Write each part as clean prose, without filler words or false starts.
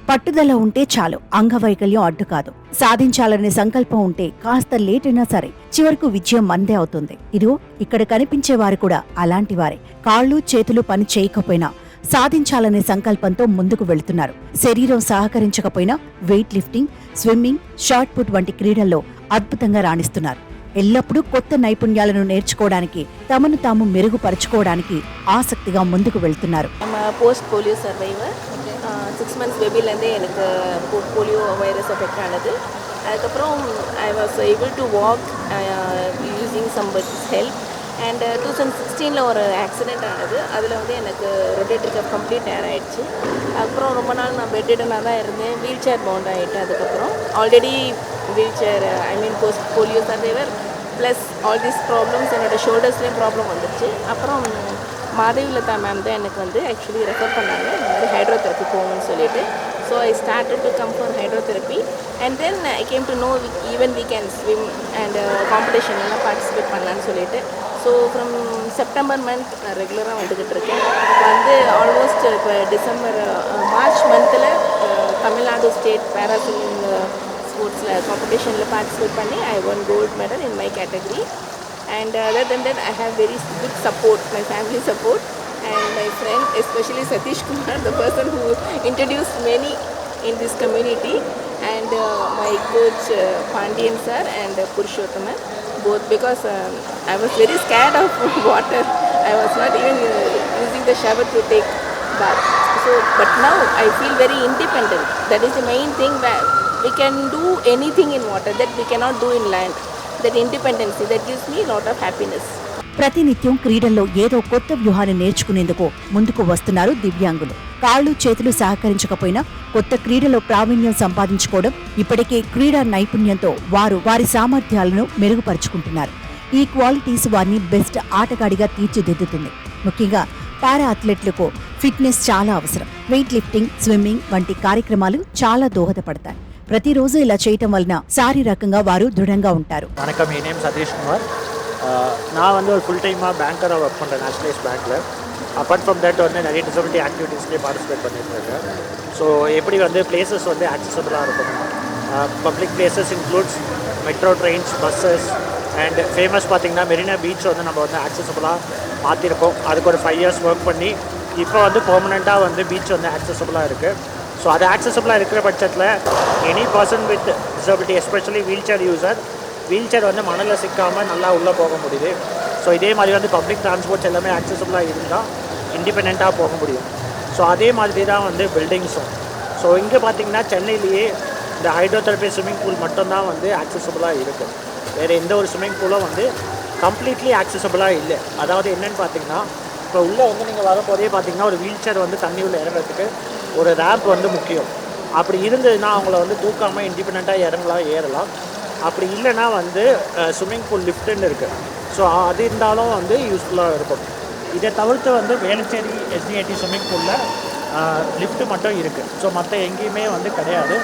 పట్టుదల ఉంటే చాలు, అంగవైకల్యం అడ్డు కాదు. సాధించాలనే సంకల్పం ఉంటే కాస్త లేట్ అయినా సరే చివరకు విజయం మందే అవుతుంది. ఇదిగో ఇక్కడ కనిపించే వారు కూడా అలాంటి వారే. కాళ్ళు చేతులు పని చేయకపోయినా సాధించాలనే సంకల్పంతో ముందుకు వెళుతున్నారు. శరీరం సహకరించకపోయినా weight lifting, swimming, shot put వంటి క్రీడల్లో అద్భుతంగా రాణిస్తున్నారు. ఎల్లప్పుడూ కొత్త నైపుణ్యాలను నేర్చుకోవడానికి, తమను తాము మెరుగుపరుచుకోవడానికి ఆసక్తిగా ముందుకు వెళ్తున్నారు. போஸ்ட் போலியோ சர்வைவர் 6 months பேபிலேருந்தே எனக்கு போலியோ வைரஸ் எஃபெக்ட் ஆனது. அதுக்கப்புறம் I was able to walk using somebody's help. And 2016 ஒரு ஆக்சிடெண்ட் ஆனது. அதில் வந்து எனக்கு ரொட்டேட்டரி கப் கம்ப்ளீட் டயர் ஆகிடுச்சு. அதுக்கப்புறம் ரொம்ப நாள் நான் பெட்டிடனாக தான் இருந்தேன். வீல் சேர் பவுண்ட் ஆகிட்டேன். அதுக்கப்புறம் already wheelchair post polio survivor plus all these problems என்னோடய ஷோல்டர்ஸ்லேயும் ப்ராப்ளம் வந்துடுச்சு. அப்புறம் மாதவிலதா மேம் தான் எனக்கு வந்து ஆக்சுவலி ரெஃபர் பண்ணாங்க, இந்த மாதிரி ஹைட்ரோதெரப்பி போகணும்னு சொல்லிட்டு. So I started to come for hydrotherapy. And then I came to know even we can swim and காம்படிஷன்லாம் பார்ட்டிசிபேட் பண்ணலான்னு சொல்லிட்டு. ஸோ ஃப்ரம் செப்டம்பர் மந்த் நான் ரெகுலராக வந்துக்கிட்டு இருக்கேன். வந்து ஆல்மோஸ்ட் இப்போ மார்ச் மந்தில் தமிழ்நாடு ஸ்டேட் பேரா ஸ்விம்மிங் ஸ்போர்ட்ஸில் காம்படிஷனில் பார்ட்டிசிபேட் பண்ணி I won gold medal in my category. And other than that, I have very good support, my family support, and my friend, especially Satish Kumar, the person who introduced many in this community, and my coach Pandian sir and Purushothaman, both, because I was very scared of water. I was not even using the shower to take bath. So, but now I feel very independent. That is the main thing, that we can do anything in water that we cannot do in land. That independency that gives me a lot of happiness. ప్రతినిత్యం క్రీడల్లో ఏదో కొత్త వ్యూహాన్ని నేర్చుకునేందుకు ముందుకు వస్తున్నారు దివ్యాంగులు. కాళ్ళు చేతులు సహకరించకపోయినా కొత్త క్రీడలో ప్రావీణ్యం సంపాదించుకోవడం, ఇప్పటికే క్రీడా నైపుణ్యంతో వారు వారి సామర్థ్యాలను మెరుగుపరుచుకుంటున్నారు. ఈ క్వాలిటీస్ వారిని బెస్ట్ ఆటగాడిగా తీర్చిదిద్దుతుంది. ముఖ్యంగా పారా అథ్లెట్లకు ఫిట్నెస్ చాలా అవసరం. వెయిట్ లిఫ్టింగ్, స్విమ్మింగ్ వంటి కార్యక్రమాలు చాలా దోహదపడతాయి. ప్రతిరోజు ఇలా చేయటం వలన శారీరకంగా వారు దృఢంగా ఉంటారు. வணக்கம், என் நேம் சதீஷ் குமார். நான் வந்து ஒரு ஃபுல் டைமாக பேங்கராக ஒர்க் பண்ணுறேன் நேஷனலைஸ் பேங்க்கில். அப்பார்ட் ஃப்ரம் தட் வந்து நிறைய டிசபிலிட்டி ஆக்டிவிட்டீஸ்லேயே பார்ட்டிசிபேட் பண்ணிட்டுருக்கேன். ஸோ எப்படி வந்து பிளேசஸ் வந்து ஆக்சசபிளாக இருக்கணும், public places includes metro trains, buses and famous பார்த்திங்கன்னா மெரினா பீச் வந்து நம்ம வந்து ஆக்சசபிளாக மாற்றிருக்கோம். அதுக்கு ஒரு 5 years ஒர்க் பண்ணி இப்போ வந்து பெர்மனெண்ட்டாக வந்து பீச் வந்து ஆக்சசபிளாக இருக்குது. ஸோ அது ஆக்சசபிளாக இருக்கிற பட்சத்தில் any person with disability, especially wheelchair user, wheelchair வந்து மணலில் சிக்காமல் நல்லா உள்ளே போக முடியுது. ஸோ இதே மாதிரி வந்து பப்ளிக் டிரான்ஸ்போர்ட்ஸ் எல்லாமே ஆக்சசபிளாக இருந்தால் இண்டிபெண்ட்டாக போக முடியும். ஸோ அதே மாதிரி தான் வந்து பில்டிங்ஸும். ஸோ இங்கே பார்த்திங்கன்னா சென்னையிலேயே இந்த ஹைட்ரோதெரப்பி ஸ்விம்மிங் பூல் மட்டும்தான் வந்து ஆக்சசபிளாக இருக்குது. வேறு எந்த ஒரு ஸ்விம்மிங் பூலும் வந்து கம்ப்ளீட்லி ஆக்சசபிளாக இல்லை. அதாவது என்னென்னு பார்த்திங்கன்னா, இப்போ உள்ளே வந்து நீங்கள் வரும்போதே பார்த்திங்கன்னா ஒரு வீல் சேர் வந்து தண்ணி உள்ள இறங்கிறதுக்கு ஒரு ரேம்ப் வந்து முக்கியம். அப்படி இருந்ததுன்னா அவங்கள வந்து தூக்காமல் இண்டிபெண்ட்டாக இறங்கலாம், ஏறலாம். அப்படி இல்லைன்னா வந்து ஸ்விம்மிங் பூல் லிஃப்ட்டுன்னு இருக்குது. ஸோ அது இருந்தாலும் வந்து யூஸ்ஃபுல்லாக இருக்கும். இதை தவிர்த்து வந்து வேளச்சேரி SDIT ஸ்விம்மிங் பூலில் லிஃப்ட்டு மட்டும் இருக்குது. ஸோ மற்ற எங்கேயுமே வந்து கிடையாது.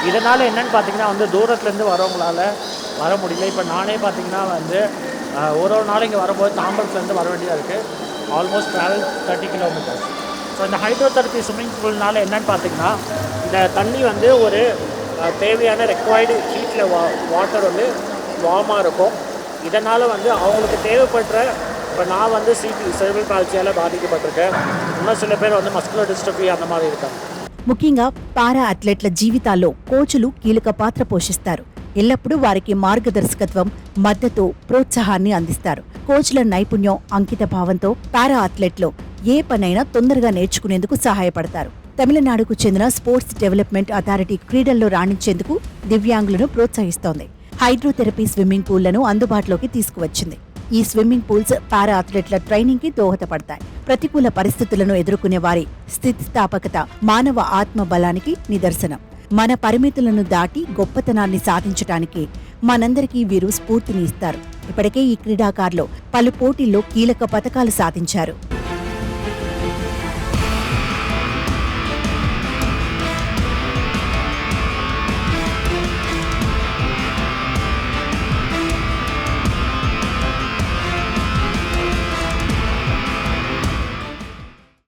இதனால் என்னென்னு பார்த்திங்கன்னா வந்து தூரத்துலேருந்து வரவங்களால வர முடியல. இப்போ நானே பார்த்திங்கன்னா வந்து ஒரு நாள் இங்கே வரும்போது தாம்பரத்துலேருந்து வர வேண்டியதாக இருக்குது. Almost travel 30 kilometers. ஸோ இந்த ஹைட்ரோதெரப்பி ஸ்விம்மிங் பூல்னால என்னென்னு பார்த்திங்கன்னா, இந்த தண்ணி வந்து ஒரு தேவையான ரெக்வயர்டு ஹீட்டில் வாட்டர் வந்து வார்மாக இருக்கும். இதனால் வந்து அவங்களுக்கு தேவைப்படுற, இப்போ நான் வந்து செரிப்ரல் பால்சியால் பாதிக்கப்பட்டிருக்கேன். இன்னும் சில பேர் வந்து மஸ்குலர் டிஸ்ட்ரோஃபி அந்த மாதிரி இருக்காங்க. ముఖ్యంగా పారా అథ్లెట్ల జీవితాల్లో కోచులు కీలక పాత్ర పోషిస్తారు. ఎల్లప్పుడూ వారికి మార్గదర్శకత్వం, మద్దతు, ప్రోత్సాహాన్ని అందిస్తారు. కోచ్ల నైపుణ్యం, అంకిత భావంతో పారా అథ్లెట్లు ఏ పనైనా తొందరగా నేర్చుకునేందుకు సహాయపడతారు. తమిళనాడుకు చెందిన స్పోర్ట్స్ డెవలప్మెంట్ అథారిటీ క్రీడల్లో రాణించేందుకు దివ్యాంగులను ప్రోత్సహిస్తోంది. హైడ్రోథెరపీ స్విమ్మింగ్ పూల్లను అందుబాటులోకి తీసుకువచ్చింది. ఈ స్విమ్మింగ్ పూల్స్ పారా అథ్లెట్ల ట్రైనింగ్ కి దోహదపడతాయి. ప్రతికూల పరిస్థితులను ఎదుర్కొనే వారి స్థితిస్థాపకత మానవ ఆత్మ బలానికి నిదర్శనం. మన పరిమితులను దాటి గొప్పతనాన్ని సాధించడానికి మనందరికీ వీరు స్ఫూర్తిని ఇస్తారు. ఇప్పటికే ఈ క్రీడాకారులు పలు పోటీల్లో కీలక పతకాలు సాధించారు.